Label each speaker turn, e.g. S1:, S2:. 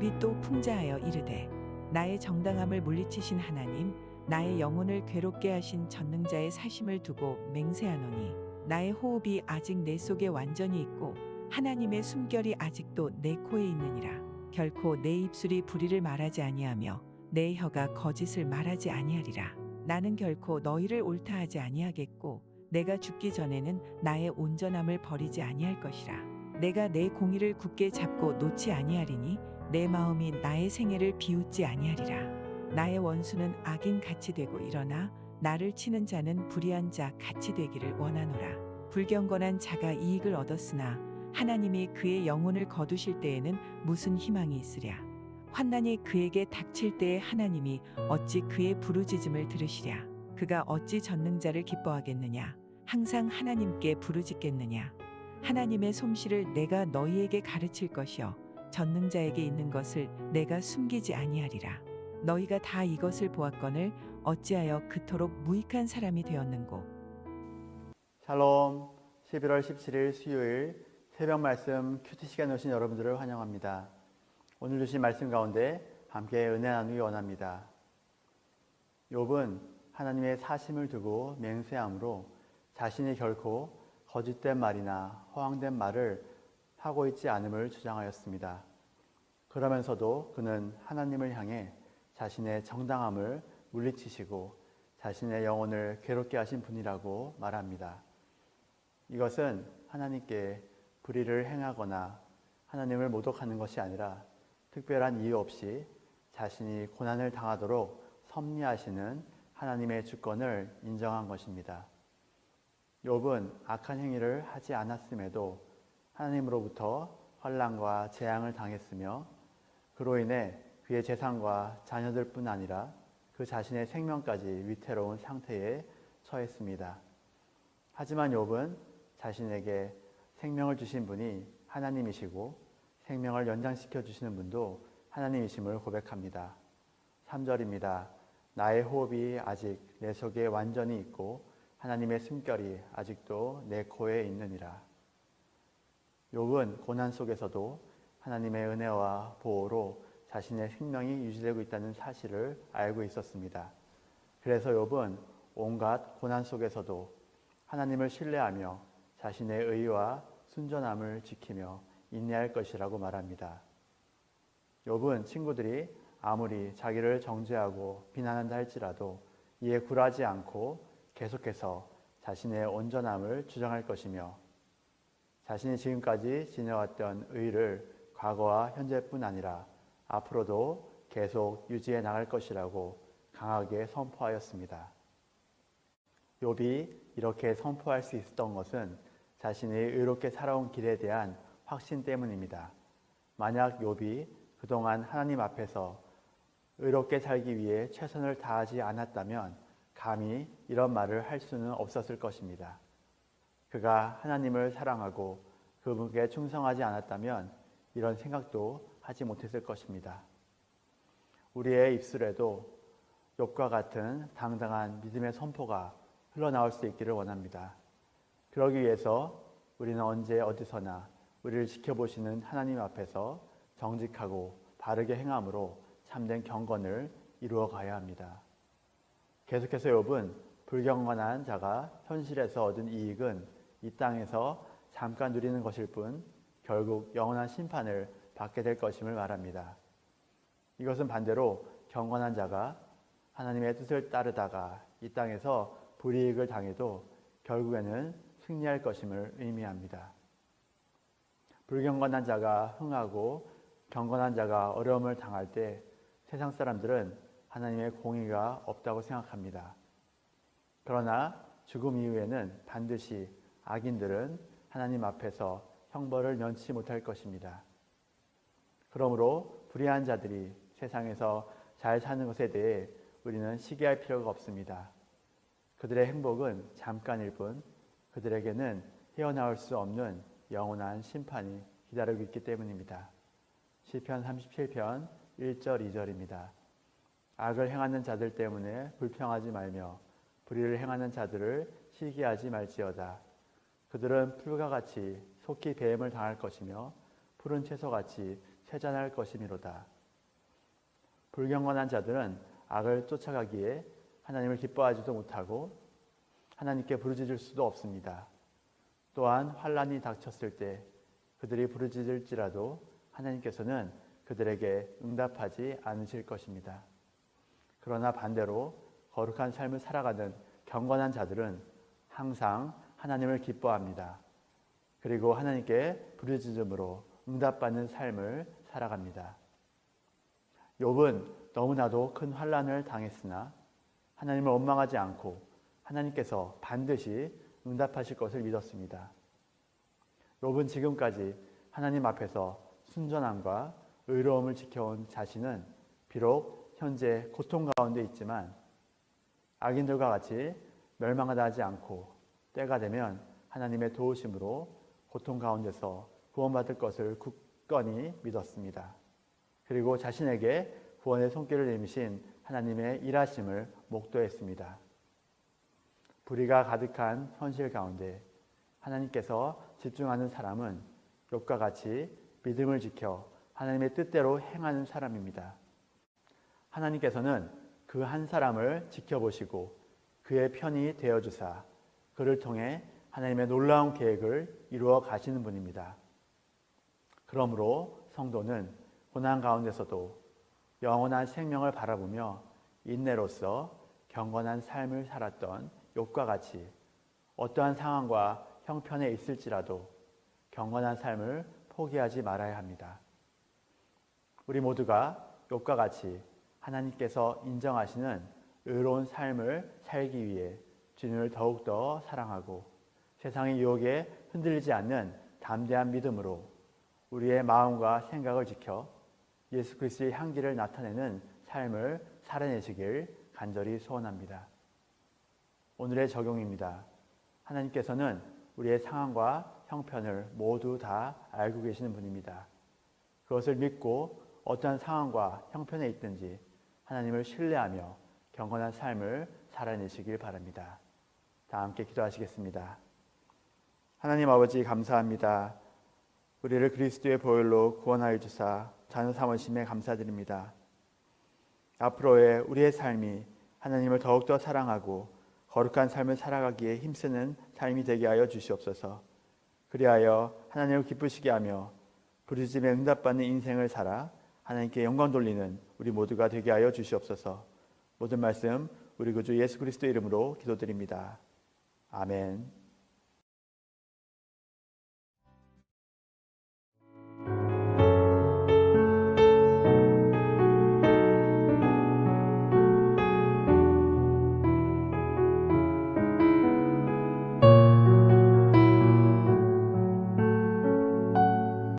S1: 욥이 또 풍자하여 이르되 나의 정당함을 물리치신 하나님, 나의 영혼을 괴롭게 하신 전능자의 사심을 두고 맹세하노니 나의 호흡이 아직 내 속에 완전히 있고 하나님의 숨결이 아직도 내 코에 있느니라. 결코 내 입술이 불의를 말하지 아니하며 내 혀가 거짓을 말하지 아니하리라. 나는 결코 너희를 옳다하지 아니하겠고 내가 죽기 전에는 나의 온전함을 버리지 아니할 것이라. 내가 내 공의를 굳게 잡고 놓지 아니하리니 내 마음이 나의 생애를 비웃지 아니하리라. 나의 원수는 악인 같이 되고 일어나 나를 치는 자는 불의한 자 같이 되기를 원하노라. 불경건한 자가 이익을 얻었으나 하나님이 그의 영혼을 거두실 때에는 무슨 희망이 있으랴. 환난이 그에게 닥칠 때에 하나님이 어찌 그의 부르짖음을 들으시랴. 그가 어찌 전능자를 기뻐하겠느냐. 항상 하나님께 부르짖겠느냐. 하나님의 솜씨를 내가 너희에게 가르칠 것이요 전능자에게 있는 것을 내가 숨기지 아니하리라. 너희가 다 이것을 보았거늘 어찌하여 그토록 무익한 사람이 되었는고.
S2: 샬롬. 11월 17일 수요일 새벽 말씀 큐티 시간에 오신 여러분들을 환영합니다. 오늘 주신 말씀 가운데 함께 은혜 나누기 원합니다. 욥은 하나님의 사심을 두고 맹세함으로 자신이 결코 거짓된 말이나 허황된 말을 하고 있지 않음을 주장하였습니다. 그러면서도 그는 하나님을 향해 자신의 정당함을 물리치시고 자신의 영혼을 괴롭게 하신 분이라고 말합니다. 이것은 하나님께 불의를 행하거나 하나님을 모독하는 것이 아니라 특별한 이유 없이 자신이 고난을 당하도록 섭리하시는 하나님의 주권을 인정한 것입니다. 욥은 악한 행위를 하지 않았음에도 하나님으로부터 환난과 재앙을 당했으며 그로 인해 그의 재산과 자녀들뿐 아니라 그 자신의 생명까지 위태로운 상태에 처했습니다. 하지만 욥은 자신에게 생명을 주신 분이 하나님이시고 생명을 연장시켜 주시는 분도 하나님이심을 고백합니다. 3절입니다. 나의 호흡이 아직 내 속에 완전히 있고 하나님의 숨결이 아직도 내 코에 있느니라. 욥은 고난 속에서도 하나님의 은혜와 보호로 자신의 생명이 유지되고 있다는 사실을 알고 있었습니다. 그래서 욥은 온갖 고난 속에서도 하나님을 신뢰하며 자신의 의와 순전함을 지키며 인내할 것이라고 말합니다. 욥은 친구들이 아무리 자기를 정죄하고 비난한다 할지라도 이에 굴하지 않고 계속해서 자신의 온전함을 주장할 것이며 자신이 지금까지 지내왔던 의를 과거와 현재뿐 아니라 앞으로도 계속 유지해 나갈 것이라고 강하게 선포하였습니다. 욥이 이렇게 선포할 수 있었던 것은 자신이 의롭게 살아온 길에 대한 확신 때문입니다. 만약 욥이 그동안 하나님 앞에서 의롭게 살기 위해 최선을 다하지 않았다면 감히 이런 말을 할 수는 없었을 것입니다. 그가 하나님을 사랑하고 그분께 충성하지 않았다면 이런 생각도 하지 못했을 것입니다. 우리의 입술에도 욥과 같은 당당한 믿음의 선포가 흘러나올 수 있기를 원합니다. 그러기 위해서 우리는 언제 어디서나 우리를 지켜보시는 하나님 앞에서 정직하고 바르게 행함으로 참된 경건을 이루어 가야 합니다. 계속해서 욥은 불경건한 자가 현실에서 얻은 이익은 이 땅에서 잠깐 누리는 것일 뿐 결국 영원한 심판을 받게 될 것임을 말합니다. 이것은 반대로 경건한 자가 하나님의 뜻을 따르다가 이 땅에서 불이익을 당해도 결국에는 승리할 것임을 의미합니다. 불경건한 자가 흥하고 경건한 자가 어려움을 당할 때 세상 사람들은 하나님의 공의가 없다고 생각합니다. 그러나 죽음 이후에는 반드시 악인들은 하나님 앞에서 형벌을 면치 못할 것입니다. 그러므로 불의한 자들이 세상에서 잘 사는 것에 대해 우리는 시기할 필요가 없습니다. 그들의 행복은 잠깐일 뿐 그들에게는 헤어나올 수 없는 영원한 심판이 기다리고 있기 때문입니다. 시편 37편 1절 2절입니다. 악을 행하는 자들 때문에 불평하지 말며 불의를 행하는 자들을 시기하지 말지어다. 그들은 풀과 같이 속히 배임을 당할 것이며 푸른 채소같이 쇠잔할 것이미로다. 불경건한 자들은 악을 쫓아가기에 하나님을 기뻐하지도 못하고 하나님께 부르짖을 수도 없습니다. 또한 환난이 닥쳤을 때 그들이 부르짖을지라도 하나님께서는 그들에게 응답하지 않으실 것입니다. 그러나 반대로 거룩한 삶을 살아가는 경건한 자들은 항상 하나님을 기뻐합니다. 그리고 하나님께 부르짖음으로 응답받는 삶을 살아갑니다. 욥은 너무나도 큰 환난을 당했으나 하나님을 원망하지 않고 하나님께서 반드시 응답하실 것을 믿었습니다. 욥은 지금까지 하나님 앞에서 순전함과 의로움을 지켜온 자신은 비록 현재 고통 가운데 있지만 악인들과 같이 멸망하다 하지 않고 때가 되면 하나님의 도우심으로 고통 가운데서 구원받을 것을 굳건히 믿었습니다. 그리고 자신에게 구원의 손길을 내미신 하나님의 일하심을 목도했습니다. 불의가 가득한 현실 가운데 하나님께서 집중하는 사람은 욥과 같이 믿음을 지켜 하나님의 뜻대로 행하는 사람입니다. 하나님께서는 그 한 사람을 지켜보시고 그의 편이 되어주사 그를 통해 하나님의 놀라운 계획을 이루어 가시는 분입니다. 그러므로 성도는 고난 가운데서도 영원한 생명을 바라보며 인내로서 경건한 삶을 살았던 욥과 같이 어떠한 상황과 형편에 있을지라도 경건한 삶을 포기하지 말아야 합니다. 우리 모두가 욥과 같이 하나님께서 인정하시는 의로운 삶을 살기 위해 주님을 더욱더 사랑하고 세상의 유혹에 흔들리지 않는 담대한 믿음으로 우리의 마음과 생각을 지켜 예수 그리스도의 향기를 나타내는 삶을 살아내시길 간절히 소원합니다. 오늘의 적용입니다. 하나님께서는 우리의 상황과 형편을 모두 다 알고 계시는 분입니다. 그것을 믿고 어떠한 상황과 형편에 있든지 하나님을 신뢰하며 경건한 삶을 살아내시길 바랍니다. 다 함께 기도하시겠습니다. 하나님 아버지 감사합니다. 우리를 그리스도의 보혈로 구원하여 주사 자녀 삼으심에 감사드립니다. 앞으로의 우리의 삶이 하나님을 더욱더 사랑하고 거룩한 삶을 살아가기에 힘쓰는 삶이 되게 하여 주시옵소서. 그리하여 하나님을 기쁘시게 하며 부르짖음에 응답받는 인생을 살아 하나님께 영광 돌리는 우리 모두가 되게 하여 주시옵소서. 모든 말씀 우리 구주 예수 그리스도 이름으로 기도드립니다. 아멘.